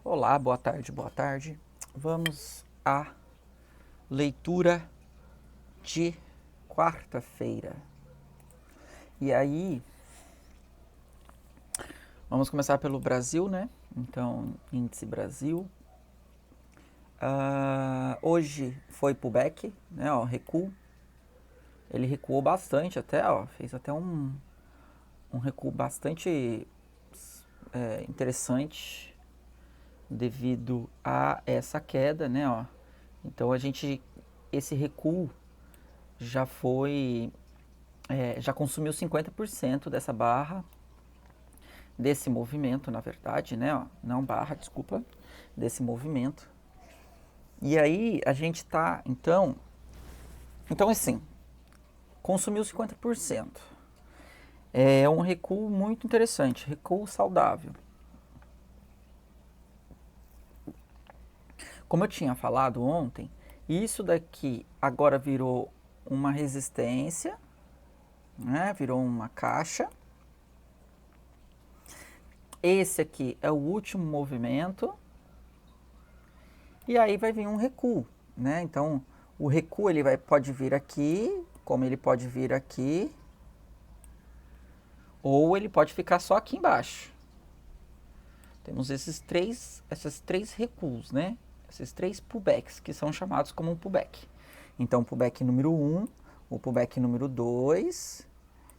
Olá, boa tarde, boa tarde. Vamos à leitura de quarta-feira. E aí, vamos começar pelo Brasil, né? Então, índice Brasil. Hoje foi pullback, né? Ó, recuo. Ele recuou bastante até, ó. Fez até um recuo bastante interessante devido a essa queda, né? Ó. Então, esse recuo já foi, já consumiu 50% dessa barra, desse movimento, na verdade, né? Ó, não barra, desculpa, desse movimento. E aí a gente tá, então assim, consumiu 50%. É um recuo muito interessante, recuo saudável. Como eu tinha falado ontem, isso daqui agora virou uma resistência, né? Virou uma caixa. Esse aqui é o último movimento. E aí vai vir um recuo, né? Então, o recuo pode vir aqui, como ele pode vir aqui, ou ele pode ficar só aqui embaixo. Temos esses três recuos, né? Esses três pullbacks, que são chamados como um pullback. Então, o pullback número 1, o pullback número 2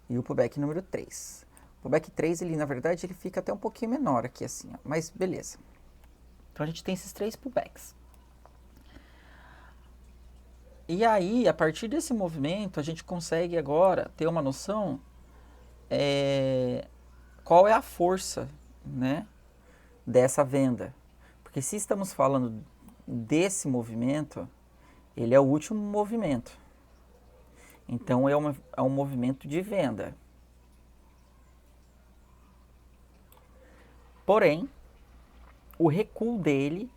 e o pullback número 3. O pullback 3, ele, na verdade, ele fica até um pouquinho menor aqui, assim, ó, mas beleza. Então, a gente tem esses três pullbacks. E aí, a partir desse movimento, a gente consegue agora ter uma noção qual é a força, né, dessa venda. Porque se estamos falando desse movimento, ele é o último movimento. Então, é um movimento de venda. Porém, o recuo dele,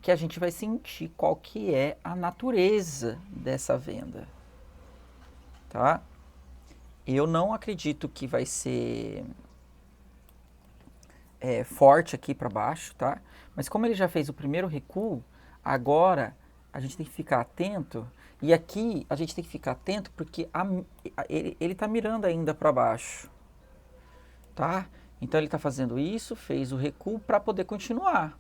que a gente vai sentir qual que é a natureza dessa venda. Tá? Eu não acredito que vai ser forte aqui para baixo, tá? Mas como ele já fez o primeiro recuo, agora a gente tem que ficar atento. E aqui a gente tem que ficar atento porque ele tá mirando ainda para baixo, tá? Então ele tá fazendo isso, fez o recuo para poder continuar.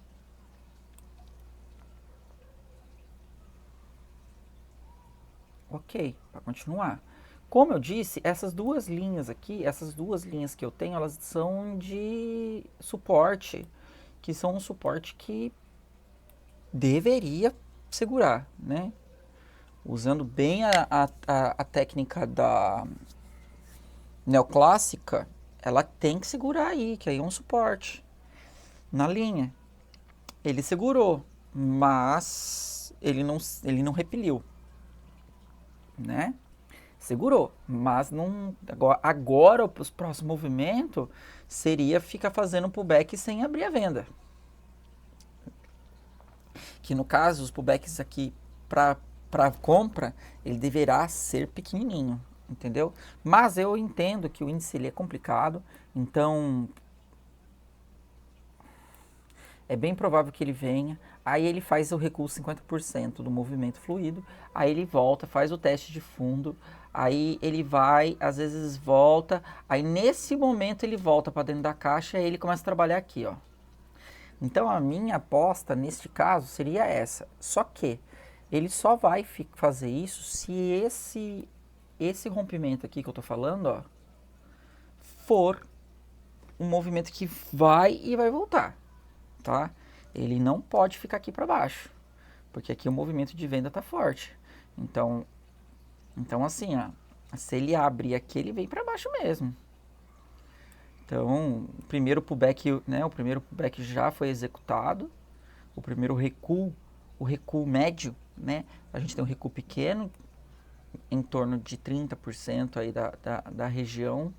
Ok, para continuar. Como eu disse, essas duas linhas aqui, essas duas linhas que eu tenho, elas são de suporte, que são um suporte que deveria segurar, né? Usando bem a técnica da neoclássica, ela tem que segurar aí, que aí é um suporte na linha. Ele segurou, mas ele não repeliu, né? Segurou, mas não. Agora os próximos movimentos seria ficar fazendo pullback sem abrir a venda. Que no caso, os pullbacks aqui para compra, ele deverá ser pequenininho, entendeu? Mas eu entendo que o índice ele é complicado, então é bem provável que ele venha, aí ele faz o recuo 50% do movimento fluido, aí ele volta, faz o teste de fundo, aí ele vai, às vezes volta, aí nesse momento ele volta para dentro da caixa e ele começa a trabalhar aqui, ó. Então a minha aposta neste caso seria essa, só que ele só vai fazer isso se esse rompimento aqui que eu tô falando, ó, for um movimento que vai e vai voltar, tá? Ele não pode ficar aqui para baixo, porque aqui o movimento de venda tá forte. Então assim, ó, se ele abrir aqui, ele vem para baixo mesmo. Então, o primeiro pullback, né, o primeiro pullback já foi executado. O primeiro recuo, o recuo médio, né? A gente tem um recuo pequeno, em torno de 30% aí da região.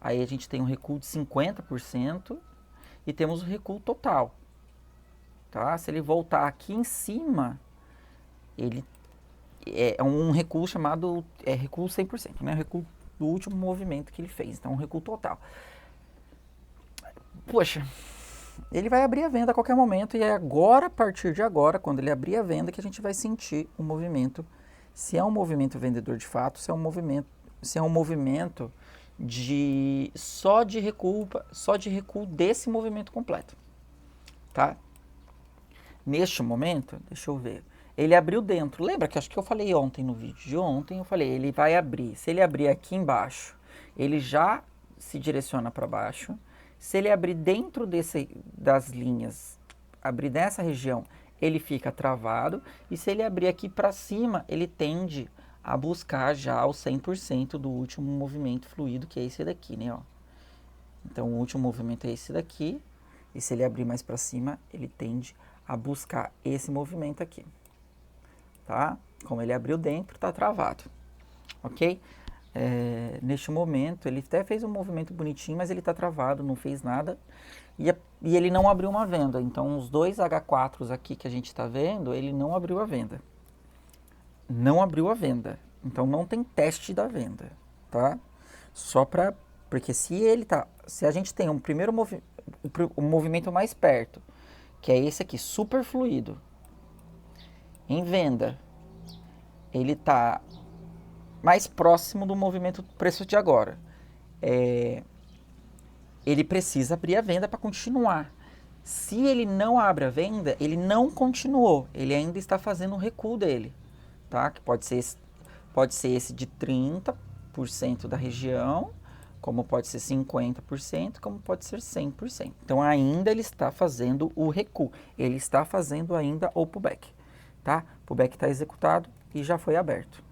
Aí a gente tem um recuo de 50% e temos o recuo total. Tá? Se ele voltar aqui em cima, ele é um recuo chamado recuo 100%, né? Recuo do último movimento que ele fez. Então, um recuo total. Poxa, ele vai abrir a venda a qualquer momento e é agora, a partir de agora, quando ele abrir a venda, que a gente vai sentir o movimento, se é um movimento vendedor de fato, se é um movimento só de recuo desse movimento completo, tá? Neste momento, deixa eu ver, ele abriu dentro, lembra que acho que eu falei ontem no vídeo de ontem, eu falei, ele vai abrir, se ele abrir aqui embaixo, ele já se direciona para baixo. Se ele abrir dentro das linhas, abrir nessa região, ele fica travado. E se ele abrir aqui para cima, ele tende a buscar já o 100% do último movimento fluido, que é esse daqui, né? Ó. Então, o último movimento é esse daqui. E se ele abrir mais para cima, ele tende a buscar esse movimento aqui. Tá? Como ele abriu dentro, tá travado. Ok? Neste momento, ele até fez um movimento bonitinho, mas ele está travado, não fez nada. E ele não abriu uma venda. Então, os dois H4s aqui que a gente está vendo, ele não abriu a venda. Não abriu a venda. Então, não tem teste da venda, tá? Só para... Porque se a gente tem um primeiro o movimento mais perto, que é esse aqui, super fluido, em venda, ele está mais próximo do movimento do preço de agora. Ele precisa abrir a venda para continuar. Se ele não abre a venda, ele não continuou. Ele ainda está fazendo o recuo dele. Tá? Que pode ser esse de 30% da região, como pode ser 50%, como pode ser 100%. Então ainda ele está fazendo o recuo. Ele está fazendo ainda o pullback. Tá? O pullback está executado e já foi aberto.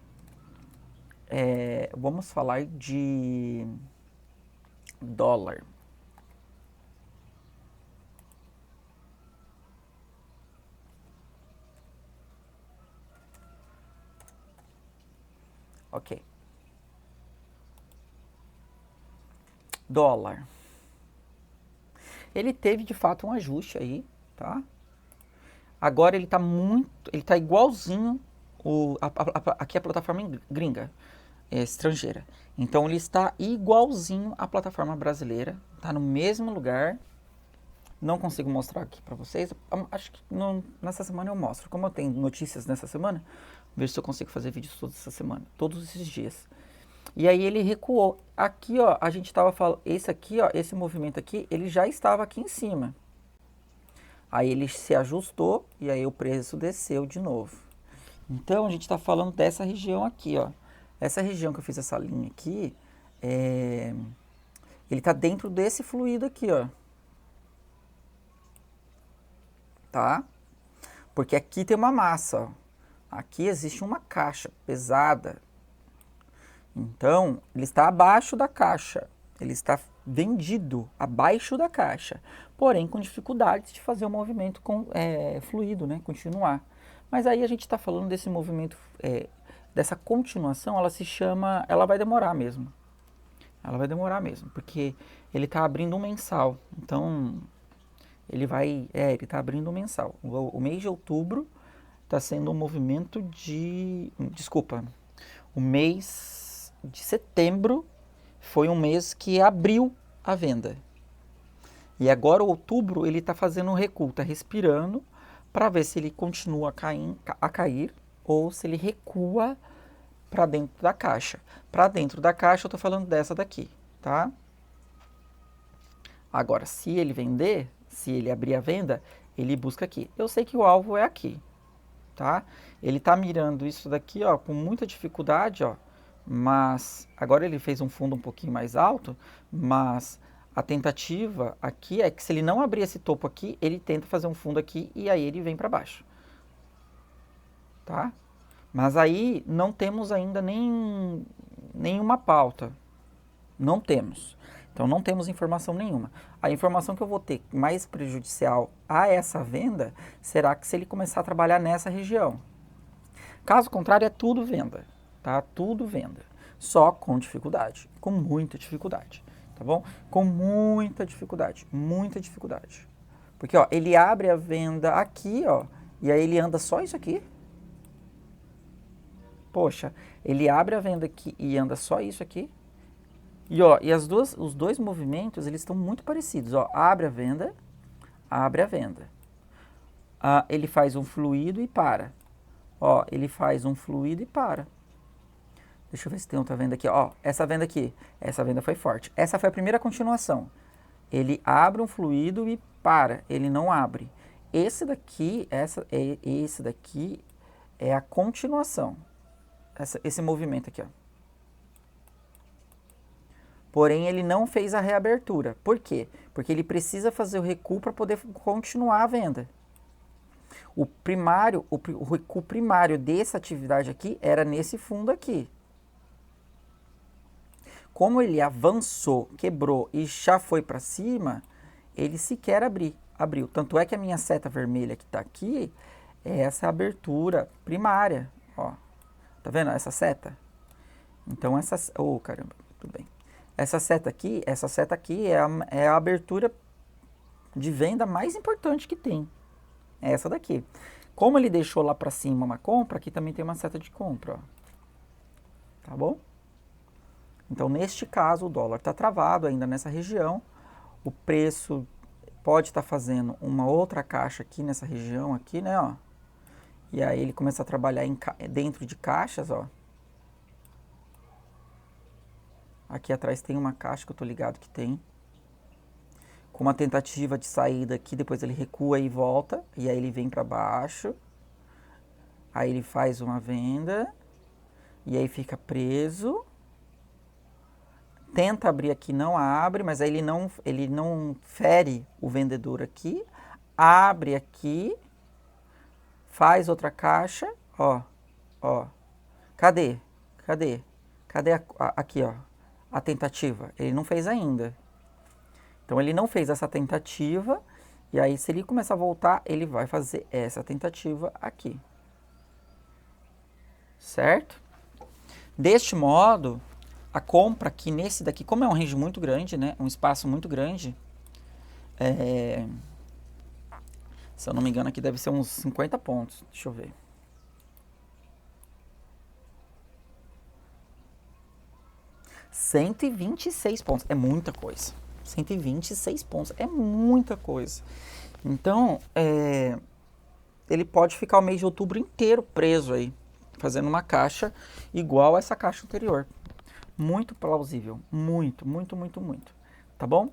Vamos falar de dólar. Ok. Dólar. Ele teve de fato um ajuste aí, tá? Agora ele tá igualzinho aqui a plataforma gringa, estrangeira. Então ele está igualzinho à plataforma brasileira, tá no mesmo lugar. Não consigo mostrar aqui para vocês. Acho que nessa semana eu mostro. Como eu tenho notícias nessa semana, vejo se eu consigo fazer vídeos toda essa semana, todos esses dias. E aí ele recuou. Aqui, ó, a gente estava falando, esse movimento aqui, ele já estava aqui em cima. Aí ele se ajustou e aí o preço desceu de novo. Então a gente está falando dessa região aqui, ó. Essa região que eu fiz essa linha aqui, ele está dentro desse fluido aqui, ó. Tá? Porque aqui tem uma massa, ó. Aqui existe uma caixa pesada. Então, ele está abaixo da caixa. Ele está vendido abaixo da caixa. Porém, com dificuldades de fazer o movimento fluido, né? Continuar. Mas aí a gente está falando desse movimento, dessa continuação, ela vai demorar mesmo. Ela vai demorar mesmo, porque ele está abrindo um mensal. Então, ele está abrindo um mensal. O mês de outubro está sendo um movimento o mês de setembro foi um mês que abriu a venda. E agora, outubro, ele está fazendo um recuo, está respirando para ver se ele continua a cair ou se ele recua para dentro da caixa. Para dentro da caixa, eu estou falando dessa daqui, tá? Agora, se ele vender, se ele abrir a venda, ele busca aqui. Eu sei que o alvo é aqui, tá? Ele está mirando isso daqui, ó, com muita dificuldade, ó. Mas agora ele fez um fundo um pouquinho mais alto, mas a tentativa aqui é que se ele não abrir esse topo aqui, ele tenta fazer um fundo aqui e aí ele vem para baixo, tá? Mas aí não temos ainda nenhuma pauta, não temos. Então não temos informação nenhuma. A informação que eu vou ter mais prejudicial a essa venda será que se ele começar a trabalhar nessa região. Caso contrário, é tudo venda, tá? Tudo venda. Só com dificuldade, com muita dificuldade, tá bom? Com muita dificuldade, muita dificuldade. Porque, ó, ele abre a venda aqui, ó, e aí ele anda só isso aqui. Poxa, ele abre a venda aqui e anda só isso aqui. E, ó, os dois movimentos, eles estão muito parecidos, ó. Abre a venda, abre a venda. Ele faz um fluido e para. Ó, ele faz um fluido e para. Deixa eu ver se tem outra venda aqui. Ó, essa venda aqui. Essa venda foi forte. Essa foi a primeira continuação. Ele abre um fluido e para. Ele não abre. Esse daqui, esse daqui é a continuação. Esse movimento aqui, ó. Porém, ele não fez a reabertura. Por quê? Porque ele precisa fazer o recuo para poder continuar a venda. O recuo primário dessa atividade aqui era nesse fundo aqui. Como ele avançou, quebrou e já foi para cima, ele sequer abriu. Tanto é que a minha seta vermelha que está aqui é essa abertura primária. Ó, tá vendo essa seta? Então caramba, tudo bem. Essa seta aqui é a abertura de venda mais importante que tem. É essa daqui. Como ele deixou lá para cima uma compra, aqui também tem uma seta de compra, ó. Tá bom? Então, neste caso, o dólar está travado ainda nessa região. O preço pode estar fazendo uma outra caixa aqui nessa região, aqui, né, ó. E aí ele começa a trabalhar dentro de caixas, ó. Aqui atrás tem uma caixa que eu tô ligado que tem. Com uma tentativa de saída aqui, depois ele recua e volta. E aí ele vem para baixo. Aí ele faz uma venda. E aí fica preso. Tenta abrir aqui, não abre, mas aí ele não fere o vendedor aqui. Abre aqui. Faz outra caixa. Ó. Cadê? Aqui, ó. A tentativa. Ele não fez ainda. Então, ele não fez essa tentativa. E aí, se ele começar a voltar, ele vai fazer essa tentativa aqui. Certo? Deste modo, a compra aqui nesse daqui, como é um range muito grande, né? Um espaço muito grande. Se eu não me engano, aqui deve ser uns 50 pontos. Deixa eu ver. R$126 pontos. É muita coisa. 126 pontos. É muita coisa. Então, ele pode ficar o mês de outubro inteiro preso aí, fazendo uma caixa igual a essa caixa anterior. Muito plausível. Muito. Tá bom?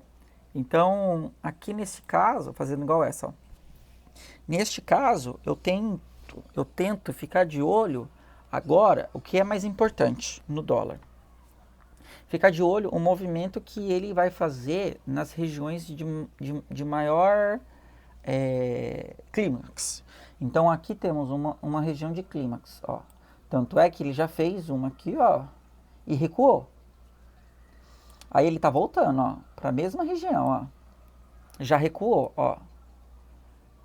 Então, aqui nesse caso, fazendo igual essa, ó. Neste caso, eu tento ficar de olho agora, o que é mais importante no dólar. Ficar de olho o movimento que ele vai fazer nas regiões de maior clímax. Então, aqui temos uma região de clímax, ó. Tanto é que ele já fez uma aqui, ó, e recuou. Aí ele tá voltando, ó, para a mesma região, ó. Já recuou, ó.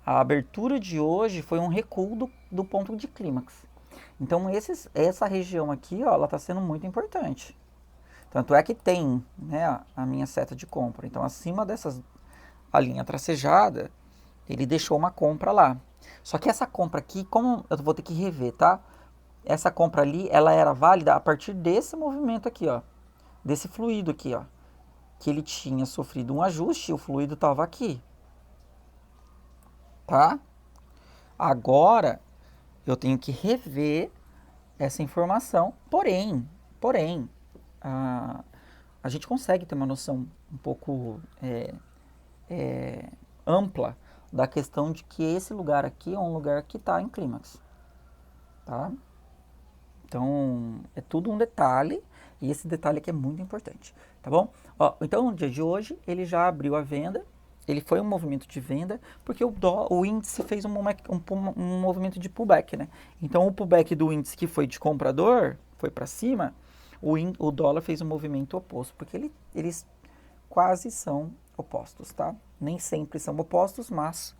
A abertura de hoje foi um recuo do ponto de clímax. Então, essa região aqui, ó, ela tá sendo muito importante. Tanto é que tem, né, a minha seta de compra. Então, acima a linha tracejada, ele deixou uma compra lá. Só que essa compra aqui, como eu vou ter que rever, tá? Essa compra ali, ela era válida a partir desse movimento aqui, ó. Desse fluido aqui, ó. Que ele tinha sofrido um ajuste e o fluido estava aqui. Tá? Agora, eu tenho que rever essa informação. Porém, a gente consegue ter uma noção um pouco ampla da questão de que esse lugar aqui é um lugar que está em clímax, tá? Então, é tudo um detalhe, e esse detalhe aqui é muito importante, tá bom? Ó, então, no dia de hoje, ele já abriu a venda, ele foi um movimento de venda, porque o índice fez um movimento de pullback, né? Então, o pullback do índice que foi de comprador, foi para cima, o dólar fez um movimento oposto, porque eles quase são opostos, tá? Nem sempre são opostos, mas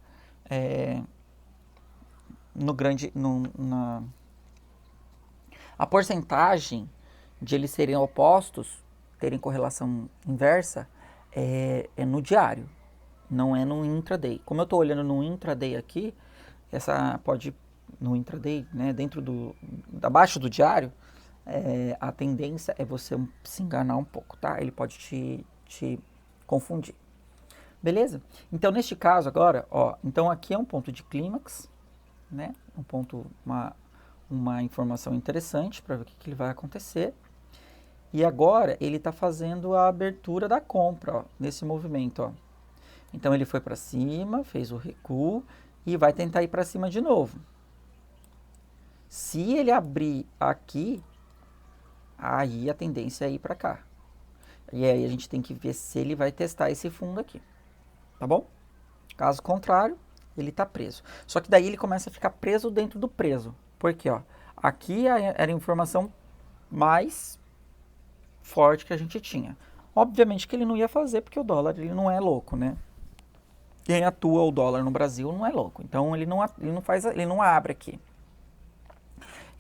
a porcentagem de eles serem opostos, terem correlação inversa, é no diário, não é no intraday. Como eu estou olhando no intraday aqui, no intraday, né, abaixo do diário, a tendência é você se enganar um pouco, tá? Ele pode te confundir. Beleza? Então, neste caso agora, ó, então aqui é um ponto de clímax, né? Um ponto, uma informação interessante para ver o que ele vai acontecer. E agora ele está fazendo a abertura da compra, ó, nesse movimento, ó. Então ele foi para cima, fez o recuo e vai tentar ir para cima de novo. Se ele abrir aqui, aí a tendência é ir para cá. E aí a gente tem que ver se ele vai testar esse fundo aqui, tá bom? Caso contrário, ele está preso. Só que daí ele começa a ficar preso dentro do preso. Porque, ó, aqui era a informação mais forte que a gente tinha. Obviamente que ele não ia fazer, porque o dólar ele não é louco, né? Quem atua o dólar no Brasil não é louco. Então ele não abre aqui.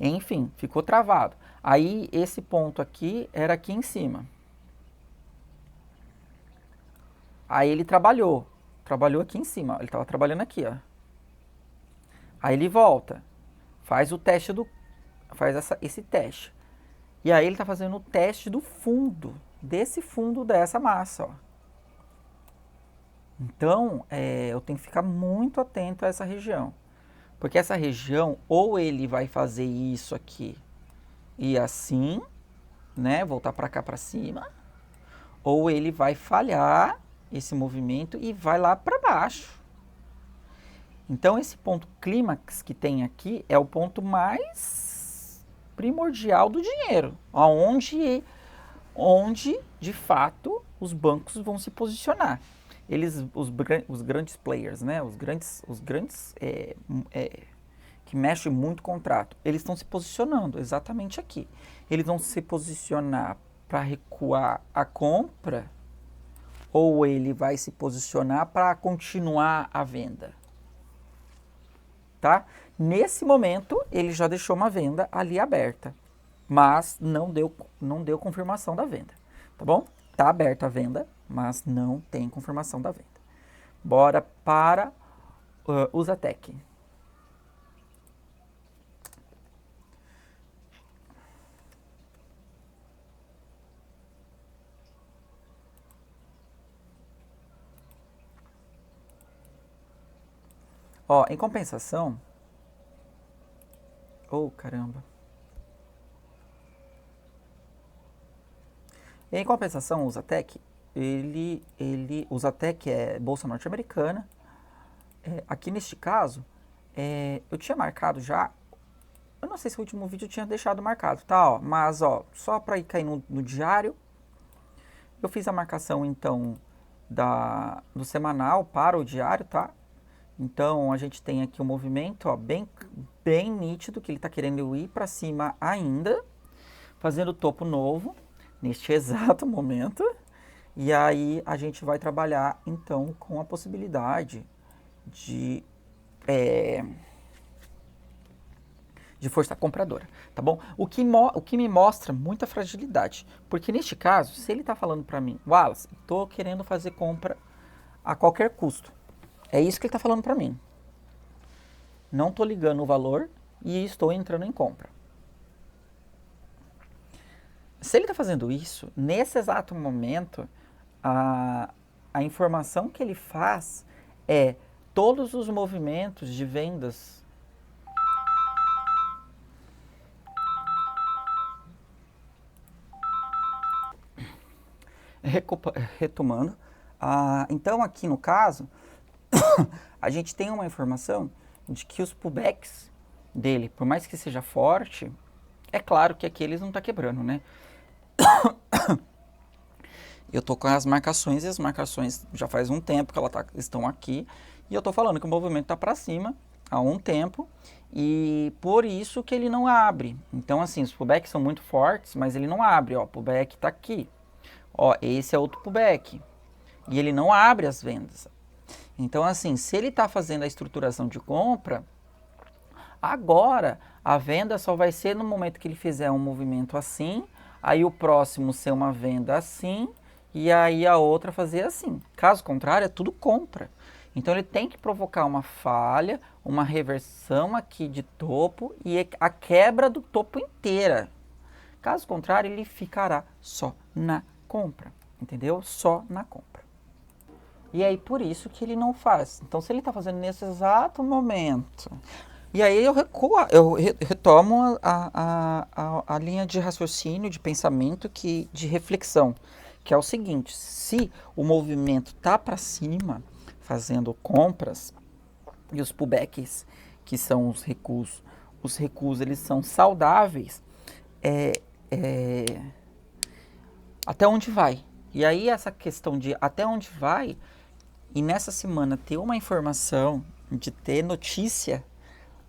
Enfim, ficou travado. Aí esse ponto aqui era aqui em cima. Aí ele trabalhou aqui em cima, ó. Ele estava trabalhando aqui, ó. Aí ele volta, faz o teste esse teste. E aí ele está fazendo o teste do fundo, desse fundo dessa massa, ó. Então, eu tenho que ficar muito atento a essa região. Porque essa região, ou ele vai fazer isso aqui e assim, né, voltar para cá para cima, ou ele vai falhar esse movimento e vai lá para baixo. Então, esse ponto clímax que tem aqui é o ponto mais primordial do dinheiro, onde de fato os bancos vão se posicionar. Os grandes players, né, os grandes que mexem muito contrato, eles estão se posicionando exatamente aqui. Eles vão se posicionar para recuar a compra, ou ele vai se posicionar para continuar a venda. Tá? Nesse momento, ele já deixou uma venda ali aberta, mas não deu confirmação da venda, tá bom? Tá aberta a venda, mas não tem confirmação da venda. Bora para o Zatec. Ó, em compensação... Oh, caramba. Em compensação, o Zatec, o Zatec é bolsa norte-americana. Aqui neste caso, eu tinha marcado já, eu não sei se o último vídeo eu tinha deixado marcado, tá? Ó, mas, ó, só para ir cair no diário, eu fiz a marcação, então, do semanal para o diário, tá? Então, a gente tem aqui um movimento, ó, bem nítido, que ele está querendo ir para cima ainda, fazendo topo novo, neste exato momento. E aí, a gente vai trabalhar, então, com a possibilidade de força compradora, tá bom? O que me mostra muita fragilidade, porque neste caso, se ele está falando para mim, Wallace, estou querendo fazer compra a qualquer custo, é isso que ele está falando para mim. Não estou ligando o valor e estou entrando em compra. Se ele está fazendo isso, nesse exato momento, a informação que ele faz é todos os movimentos de vendas retomando. Então, aqui no caso, a gente tem uma informação de que os pullbacks dele, por mais que seja forte, é claro que aqui eles não estão quebrando, né? Eu tô com as marcações e as marcações já faz um tempo que elas estão aqui, e eu tô falando que o movimento tá para cima há um tempo, e por isso que ele não abre. Então, assim, os pullbacks são muito fortes, mas ele não abre, ó, o pullback tá aqui. Ó, esse é outro pullback. E ele não abre as vendas. Então, assim, se ele está fazendo a estruturação de compra, agora a venda só vai ser no momento que ele fizer um movimento assim, aí o próximo ser uma venda assim, e aí a outra fazer assim. Caso contrário, é tudo compra. Então, ele tem que provocar uma falha, uma reversão aqui de topo e a quebra do topo inteira. Caso contrário, ele ficará só na compra, entendeu? Só na compra. E aí, por isso que ele não faz. Então, se ele está fazendo nesse exato momento, e aí eu recuo, retomo a linha de raciocínio, de pensamento, de reflexão, que é o seguinte: se o movimento tá para cima, fazendo compras, e os pullbacks, que são os recuos eles são saudáveis, é, é, até onde vai? E aí essa questão de até onde vai, e nessa semana ter uma informação, de ter notícia,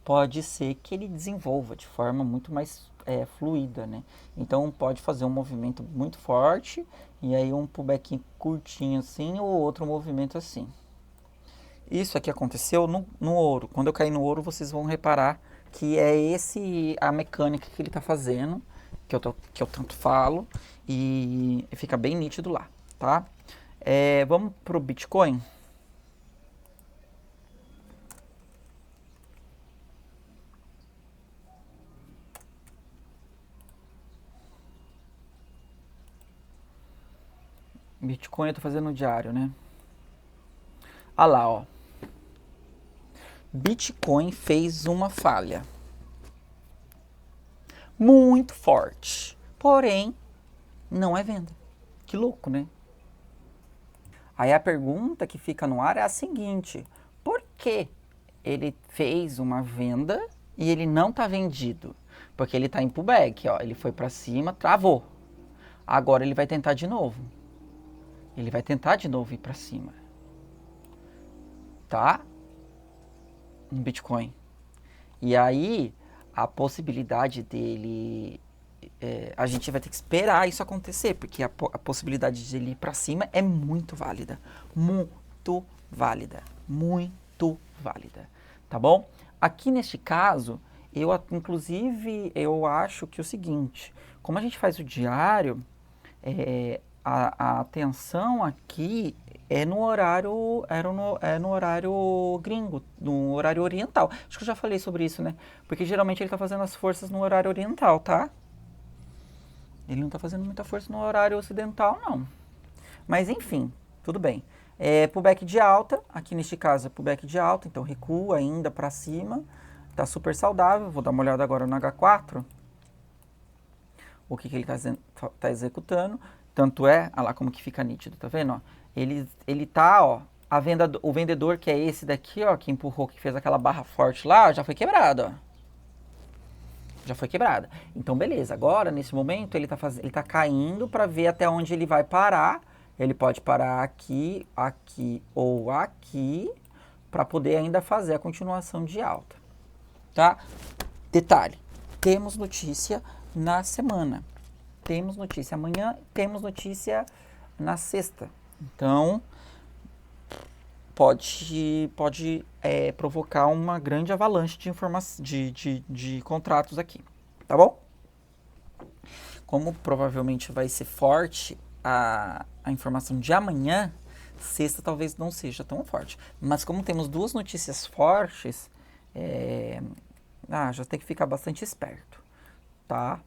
pode ser que ele desenvolva de forma muito mais fluida, né? Então pode fazer um movimento muito forte e aí um pullback curtinho assim ou outro movimento assim. Isso aqui aconteceu no ouro. Quando eu cair no ouro, vocês vão reparar que é a mecânica que ele está fazendo, que eu tanto falo, e fica bem nítido lá, tá? Vamos pro Bitcoin? Bitcoin eu tô fazendo no diário, né? Ah lá, ó. Bitcoin fez uma falha muito forte, porém não é venda. Que louco, né? Aí a pergunta que fica no ar é a seguinte: por que ele fez uma venda e ele não está vendido? Porque ele está em pullback, ó, ele foi para cima, travou. Agora ele vai tentar de novo. Ele vai tentar de novo ir para cima. Tá? No Bitcoin. E aí a possibilidade dele a gente vai ter que esperar isso acontecer, porque a possibilidade de ele ir para cima é muito válida. Muito válida. Muito válida. Tá bom? Aqui neste caso, inclusive, eu acho que é o seguinte: como a gente faz o diário, a atenção aqui é no horário, é no horário gringo, no horário oriental. Acho que eu já falei sobre isso, né? Porque geralmente ele tá fazendo as forças no horário oriental, tá? Ele não tá fazendo muita força no horário ocidental, não. Mas enfim, tudo bem. Pullback de alta, aqui neste caso é pullback de alta, então recua ainda para cima. Tá super saudável. Vou dar uma olhada agora no H4. O que ele tá executando. Tanto é, olha lá como que fica nítido, tá vendo? Ó? Ele tá, ó, o vendedor que é esse daqui, ó, que empurrou, que fez aquela barra forte lá, já foi quebrado, ó. Já foi quebrada. Então, beleza. Agora, nesse momento, ele tá caindo para ver até onde ele vai parar. Ele pode parar aqui, aqui ou aqui, para poder ainda fazer a continuação de alta. Tá? Detalhe: temos notícia na semana. Temos notícia amanhã, temos notícia na sexta. Então, pode provocar uma grande avalanche de informação, de contratos aqui, tá bom? Como provavelmente vai ser forte a informação de amanhã, sexta talvez não seja tão forte. Mas como temos duas notícias fortes, já tem que ficar bastante esperto, tá?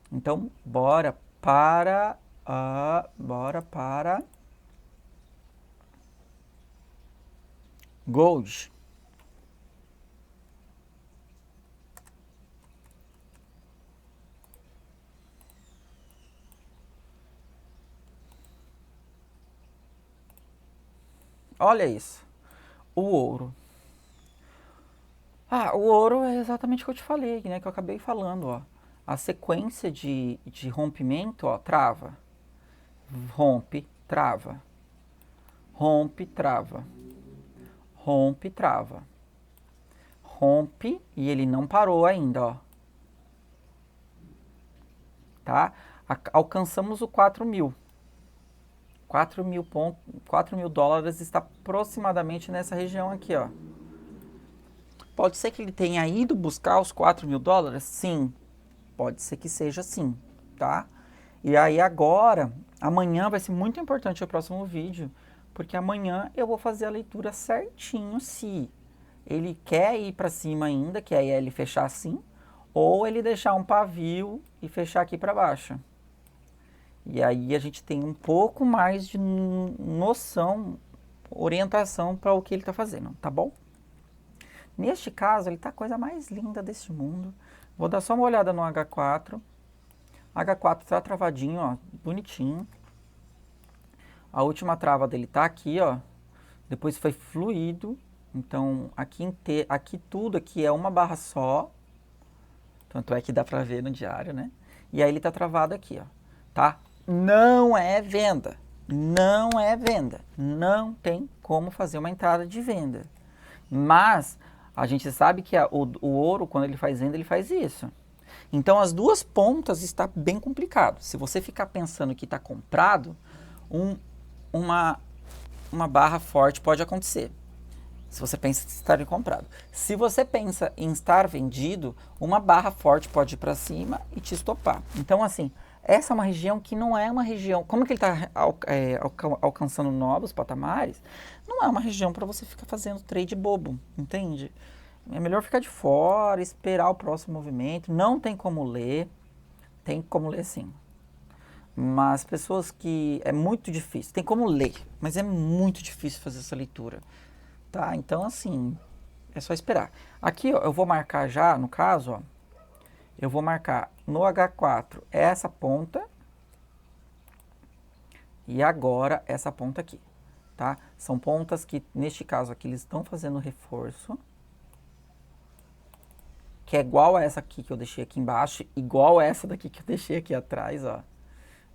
Então, bora para Gold. Olha isso. O ouro. O ouro é exatamente o que eu te falei, né? Que eu acabei falando, ó. A sequência de rompimento, ó, trava. Rompe, trava. Rompe, trava. Rompe, trava. Rompe e ele não parou ainda, ó. Tá? Alcançamos o 4.000. 4.000 dólares está aproximadamente nessa região aqui, ó. Pode ser que ele tenha ido buscar os 4.000 dólares? Sim. Pode ser que seja sim, tá? E aí agora, amanhã vai ser muito importante o próximo vídeo, porque amanhã eu vou fazer a leitura certinho se ele quer ir para cima ainda, que aí é ele fechar assim, ou ele deixar um pavio e fechar aqui para baixo. E aí a gente tem um pouco mais de noção orientação para o que ele está fazendo, tá bom? Neste caso, ele está a coisa mais linda desse mundo. Vou dar só uma olhada no H4. H4 está travadinho, ó, bonitinho. A última trava dele tá aqui, ó. Depois foi fluido. Então, aqui tudo aqui é uma barra só. Tanto é que dá pra ver no diário, né? E aí ele tá travado aqui, ó. Tá? Não é venda. Não é venda. Não tem como fazer uma entrada de venda. Mas a gente sabe que o ouro, quando ele faz venda, ele faz isso. Então, as duas pontas está bem complicado. Se você ficar pensando que está comprado, uma barra forte pode acontecer. Se você pensa em estar comprado. Se você pensa em estar vendido, uma barra forte pode ir para cima e te estopar. Então, assim, essa é uma região que não é uma região... Como que ele está alcançando novos patamares, não é uma região para você ficar fazendo trade bobo, entende? É melhor ficar de fora, esperar o próximo movimento. Não tem como ler. Tem como ler sim. Mas pessoas que... É muito difícil. Tem como ler, mas é muito difícil fazer essa leitura. Tá? Então, assim, é só esperar. Aqui, ó, eu vou marcar já, no caso, ó. Eu vou marcar no H4 essa ponta. E agora essa ponta aqui. Tá? São pontas que, neste caso aqui, eles estão fazendo reforço. Que é igual a essa aqui que eu deixei aqui embaixo, igual a essa daqui que eu deixei aqui atrás, ó.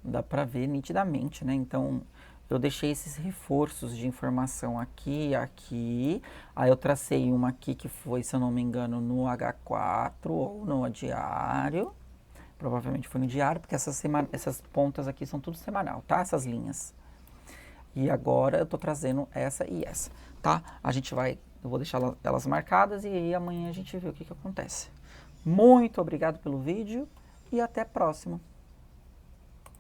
Dá pra ver nitidamente, né? Então, eu deixei esses reforços de informação aqui, aqui. Aí eu tracei uma aqui que foi, se eu não me engano, no H4 ou no diário. Provavelmente foi no diário, porque essas pontas aqui são tudo semanal, tá? Essas linhas. E agora eu tô trazendo essa e essa, tá? Eu vou deixar elas marcadas e aí amanhã a gente vê o que acontece. Muito obrigado pelo vídeo e até a próxima.